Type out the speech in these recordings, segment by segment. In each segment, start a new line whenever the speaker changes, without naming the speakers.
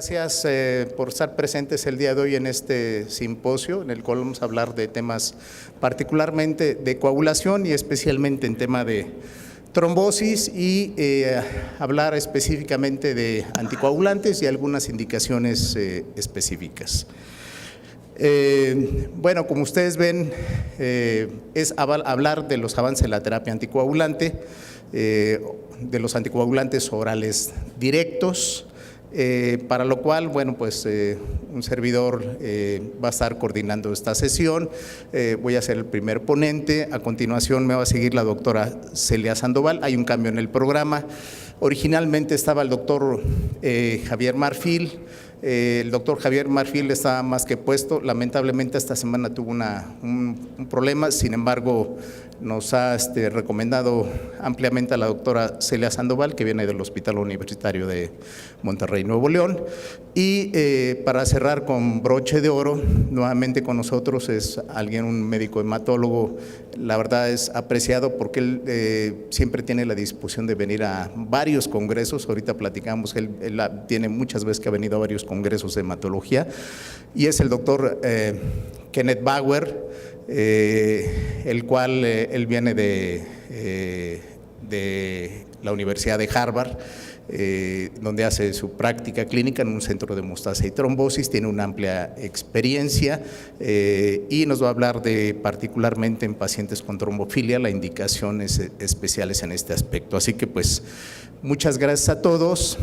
gracias por estar presentes el día de hoy en este simposio, en el cual vamos a hablar de temas particularmente de coagulación y especialmente en tema de trombosis y hablar específicamente de anticoagulantes y algunas indicaciones específicas. Bueno, como ustedes ven, es hablar de los avances de la terapia anticoagulante, de los anticoagulantes orales directos, para lo cual, bueno, pues un servidor va a estar coordinando esta sesión. Voy a ser el primer ponente. A continuación me va a seguir la doctora Celia Sandoval. Hay un cambio en el programa. Originalmente estaba el doctor Javier Marfil. El doctor Javier Marfil está más que puesto. Lamentablemente esta semana tuvo un problema, sin embargo nos ha recomendado ampliamente a la doctora Celia Sandoval, que viene del Hospital Universitario de Monterrey, Nuevo León. Y para cerrar con broche de oro, nuevamente con nosotros es un médico hematólogo, la verdad es apreciado porque él siempre tiene la disposición de venir a varios congresos. Ahorita platicamos, él tiene muchas veces que ha venido a varios congresos de hematología, y es el doctor Kenneth Bauer, el cual él viene de la Universidad de Harvard, donde hace su práctica clínica en un centro de hemostasia y trombosis. Tiene una amplia experiencia y nos va a hablar particularmente en pacientes con trombofilia, las indicaciones especiales en este aspecto. Así que pues muchas gracias a todos.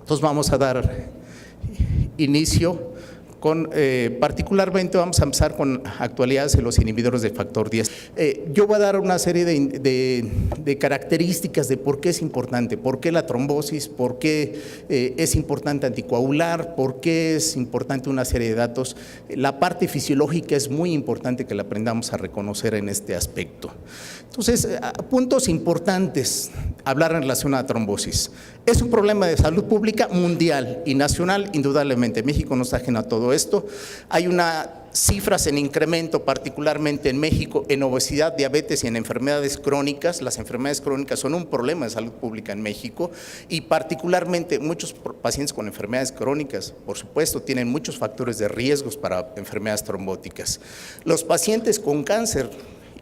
Entonces vamos a dar inicio con, particularmente vamos a empezar con actualidades de los inhibidores del factor 10. Yo voy a dar una serie de características de por qué es importante, por qué la trombosis, por qué es importante anticoagular, por qué es importante una serie de datos. La parte fisiológica es muy importante que la aprendamos a reconocer en este aspecto. Entonces, puntos importantes, hablar en relación a la trombosis. Es un problema de salud pública mundial y nacional, indudablemente. México no está ajeno a todo esto. Hay cifras en incremento, particularmente en México, en obesidad, diabetes y en enfermedades crónicas. Las enfermedades crónicas son un problema de salud pública en México y particularmente muchos pacientes con enfermedades crónicas, por supuesto, tienen muchos factores de riesgos para enfermedades trombóticas. Los pacientes con cáncer,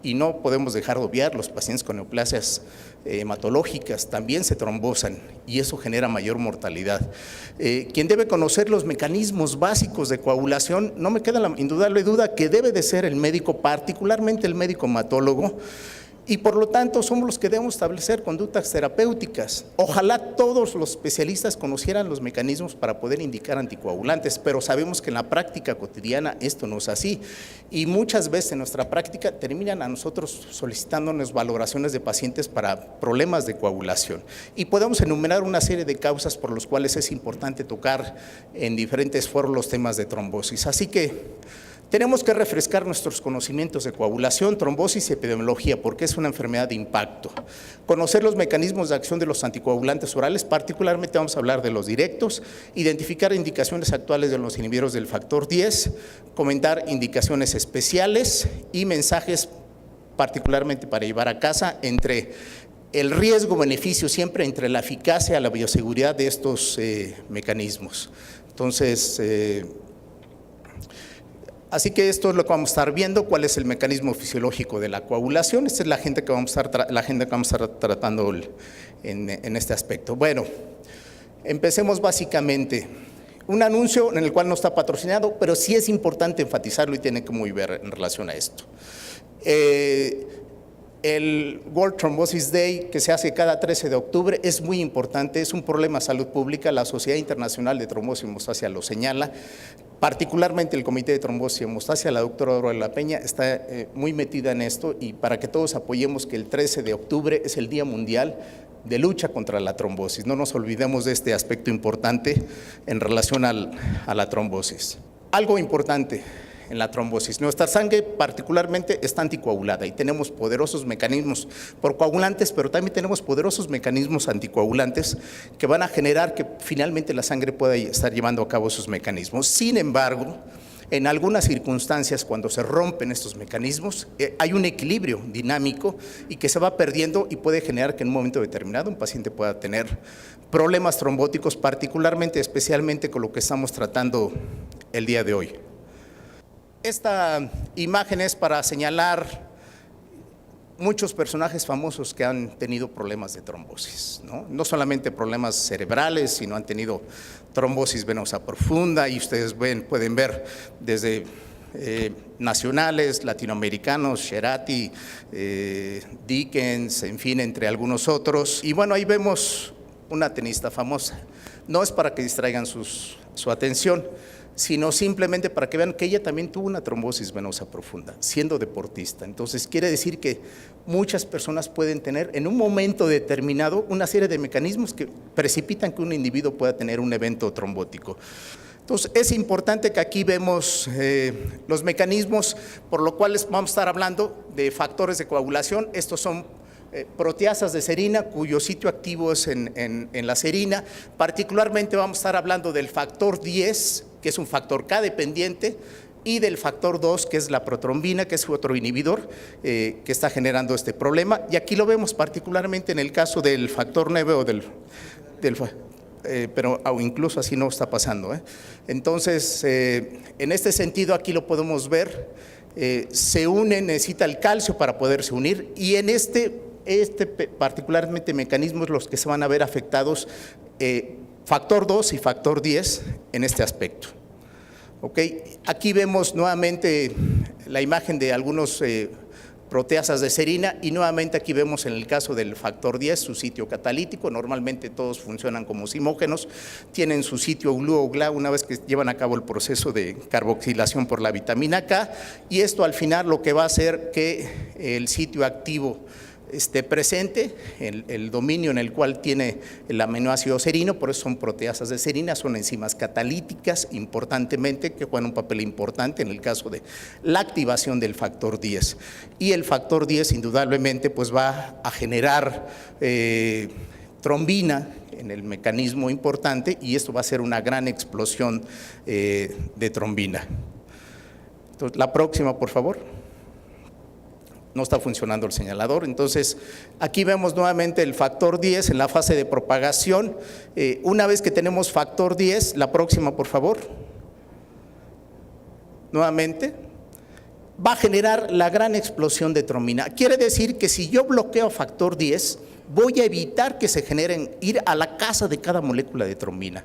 y no podemos dejar de obviar, los pacientes con neoplasias hematológicas también se trombosan y eso genera mayor mortalidad. Quien debe conocer los mecanismos básicos de coagulación, no me queda la indudable duda que debe de ser el médico, particularmente el médico hematólogo, y por lo tanto somos los que debemos establecer conductas terapéuticas. Ojalá todos los especialistas conocieran los mecanismos para poder indicar anticoagulantes, pero sabemos que en la práctica cotidiana esto no es así. Y muchas veces en nuestra práctica terminan a nosotros solicitándonos valoraciones de pacientes para problemas de coagulación. Y podemos enumerar una serie de causas por las cuales es importante tocar en diferentes foros los temas de trombosis. Así que tenemos que refrescar nuestros conocimientos de coagulación, trombosis y epidemiología, porque es una enfermedad de impacto. Conocer los mecanismos de acción de los anticoagulantes orales, particularmente vamos a hablar de los directos, identificar indicaciones actuales de los inhibidores del factor 10, comentar indicaciones especiales y mensajes particularmente para llevar a casa entre el riesgo-beneficio, siempre entre la eficacia y la bioseguridad de estos mecanismos. Entonces, así que esto es lo que vamos a estar viendo, cuál es el mecanismo fisiológico de la coagulación. Esta es la agenda que vamos a estar tratando en este aspecto. Bueno, empecemos básicamente. Un anuncio en el cual no está patrocinado, pero sí es importante enfatizarlo y tiene que muy ver en relación a esto. El World Thrombosis Day, que se hace cada 13 de octubre, es muy importante, es un problema de salud pública. La Sociedad Internacional de Trombosis y Hemostasia lo señala. Particularmente el Comité de Trombosis y Hemostasia, la doctora Aurora de la Peña, está muy metida en esto, y para que todos apoyemos que el 13 de octubre es el Día Mundial de Lucha contra la Trombosis. No nos olvidemos de este aspecto importante en relación a la trombosis. Algo importante en la trombosis: nuestra sangre particularmente está anticoagulada y tenemos poderosos mecanismos procoagulantes, pero también tenemos poderosos mecanismos anticoagulantes que van a generar que finalmente la sangre pueda estar llevando a cabo sus mecanismos. Sin embargo, En algunas circunstancias, cuando se rompen estos mecanismos, hay un equilibrio dinámico y que se va perdiendo y puede generar que en un momento determinado un paciente pueda tener problemas trombóticos, particularmente, especialmente con lo que estamos tratando el día de hoy. Esta imagen es para señalar muchos personajes famosos que han tenido problemas de trombosis, no solamente problemas cerebrales, sino han tenido trombosis venosa profunda, y ustedes pueden ver desde nacionales, latinoamericanos, Cerati, Dickens, en fin, entre algunos otros. Y bueno, ahí vemos una tenista famosa. No es para que distraigan su atención, sino simplemente para que vean que ella también tuvo una trombosis venosa profunda, siendo deportista. Entonces, quiere decir que muchas personas pueden tener en un momento determinado una serie de mecanismos que precipitan que un individuo pueda tener un evento trombótico. Entonces, es importante que aquí vemos los mecanismos por los cuales vamos a estar hablando de factores de coagulación. Estos son proteasas de serina, cuyo sitio activo es en la serina. Particularmente vamos a estar hablando del factor 10, que es un factor K dependiente, y del factor 2, que es la protrombina, que es otro inhibidor que está generando este problema. Y aquí lo vemos particularmente en el caso del factor 9 o pero incluso así no está pasando. Entonces, en este sentido, aquí lo podemos ver, se une, necesita el calcio para poderse unir, y en este particularmente mecanismos los que se van a ver afectados, factor 2 y factor 10 en este aspecto. Aquí vemos nuevamente la imagen de algunos proteasas de serina, y nuevamente aquí vemos en el caso del factor 10 su sitio catalítico. Normalmente todos funcionan como simógenos, tienen su sitio GLU-GLA una vez que llevan a cabo el proceso de carboxilación por la vitamina K, y esto al final lo que va a hacer que el sitio activo esté presente, el dominio en el cual tiene el aminoácido serino. Por eso son proteasas de serina, son enzimas catalíticas importantemente, que juegan un papel importante en el caso de la activación del factor 10. Y el factor 10 indudablemente pues va a generar trombina en el mecanismo importante, y esto va a ser una gran explosión de trombina. Entonces, la próxima, por favor. No está funcionando el señalador. Entonces, aquí vemos nuevamente el factor 10 en la fase de propagación. Una vez que tenemos factor 10, la próxima, por favor. Nuevamente, va a generar la gran explosión de trombina. Quiere decir que si yo bloqueo factor 10, voy a evitar que se generen, ir a la casa de cada molécula de trombina.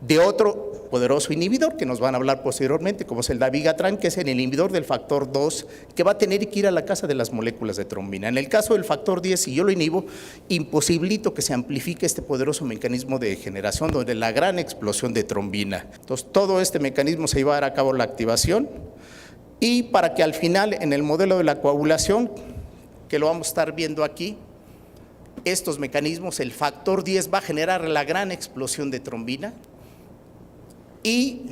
De otro poderoso inhibidor que nos van a hablar posteriormente, como es el dabigatran, que es el inhibidor del factor 2, que va a tener que ir a la casa de las moléculas de trombina. En el caso del factor 10, si yo lo inhibo, imposibilito que se amplifique este poderoso mecanismo de generación, donde la gran explosión de trombina. Entonces, todo este mecanismo se va a llevar a cabo la activación, y para que al final, en el modelo de la coagulación, que lo vamos a estar viendo aquí, estos mecanismos, el factor 10 va a generar la gran explosión de trombina. Y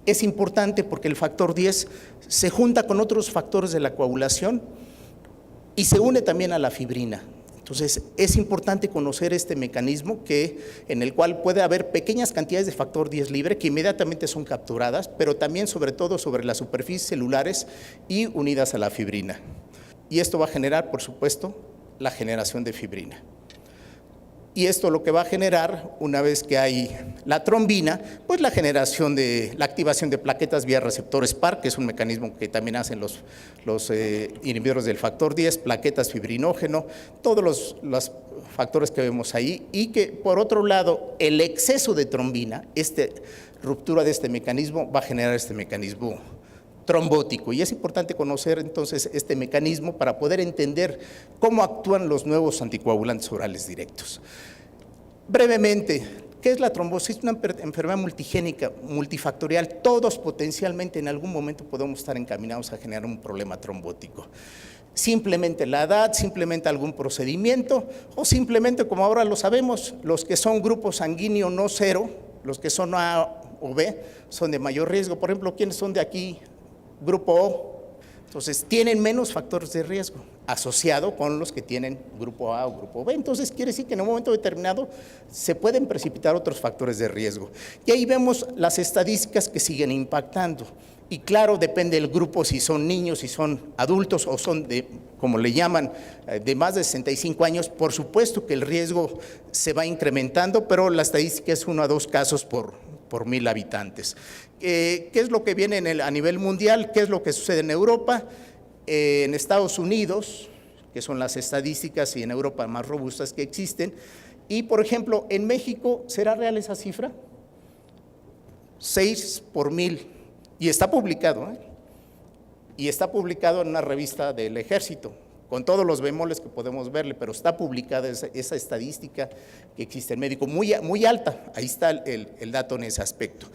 es importante porque el factor 10 se junta con otros factores de la coagulación y se une también a la fibrina. Entonces, es importante conocer este mecanismo en el cual puede haber pequeñas cantidades de factor 10 libre que inmediatamente son capturadas, pero también sobre todo sobre las superficies celulares y unidas a la fibrina. Y esto va a generar, por supuesto, la generación de fibrina. Y esto lo que va a generar, una vez que hay la trombina, pues la activación de plaquetas vía receptores PAR, que es un mecanismo que también hacen los inhibidores del factor 10, plaquetas fibrinógeno, todos los factores que vemos ahí, y que por otro lado el exceso de trombina, ruptura de este mecanismo, va a generar este mecanismo trombótico. Y es importante conocer entonces este mecanismo para poder entender cómo actúan los nuevos anticoagulantes orales directos. Brevemente, ¿qué es la trombosis? Una enfermedad multigénica, multifactorial. Todos potencialmente en algún momento podemos estar encaminados a generar un problema trombótico. Simplemente la edad, simplemente algún procedimiento, o simplemente, como ahora lo sabemos, los que son grupo sanguíneo no cero, los que son A o B, son de mayor riesgo. Por ejemplo, ¿quiénes son de aquí? Grupo O, entonces tienen menos factores de riesgo. asociado con los que tienen grupo A o grupo B. Entonces, quiere decir que en un momento determinado se pueden precipitar otros factores de riesgo. Y ahí vemos las estadísticas que siguen impactando. Y claro, depende del grupo, si son niños, si son adultos o son de, como le llaman, de más de 65 años, por supuesto que el riesgo se va incrementando, pero la estadística es 1 a 2 casos por 1000 habitantes. ¿Qué es lo que viene a nivel mundial? ¿Qué es lo que sucede en Europa? En Estados Unidos, que son las estadísticas y en Europa más robustas que existen, y por ejemplo, en México, ¿será real esa cifra? 6 por 1000, y está publicado, y está publicado en una revista del Ejército, con todos los bemoles que podemos verle, pero está publicada esa estadística que existe en México, muy alta, ahí está el dato en ese aspecto.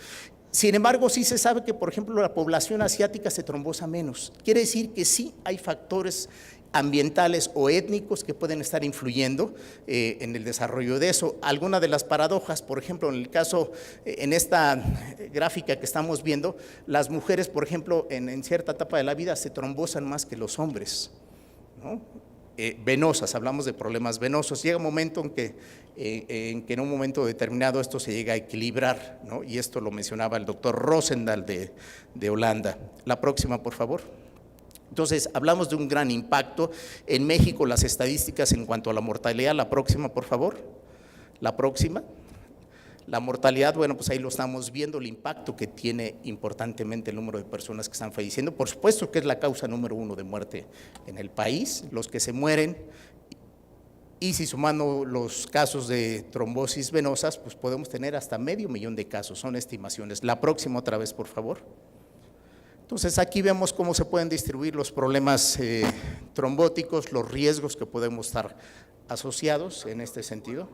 Sin embargo, sí se sabe que, por ejemplo, la población asiática se trombosa menos. Quiere decir que sí hay factores ambientales o étnicos que pueden estar influyendo en el desarrollo de eso. Alguna de las paradojas, por ejemplo, en el caso, en esta gráfica que estamos viendo, las mujeres, por ejemplo, en cierta etapa de la vida se trombosan más que los hombres, ¿no? Venosas, hablamos de problemas venosos. Llega un momento en que en un momento determinado esto se llega a equilibrar, ¿no? Y esto lo mencionaba el doctor Rosendahl de Holanda. La próxima, por favor. Entonces, hablamos de un gran impacto. En México, las estadísticas en cuanto a la mortalidad, la próxima, por favor. La próxima. La mortalidad, bueno, pues ahí lo estamos viendo, el impacto que tiene importantemente el número de personas que están falleciendo. Por supuesto que es la causa número 1 de muerte en el país, los que se mueren, y si sumando los casos de trombosis venosas, pues podemos tener hasta 500,000 de casos, son estimaciones. La próxima otra vez, por favor. Entonces, aquí vemos cómo se pueden distribuir los problemas trombóticos, los riesgos que podemos estar asociados en este sentido.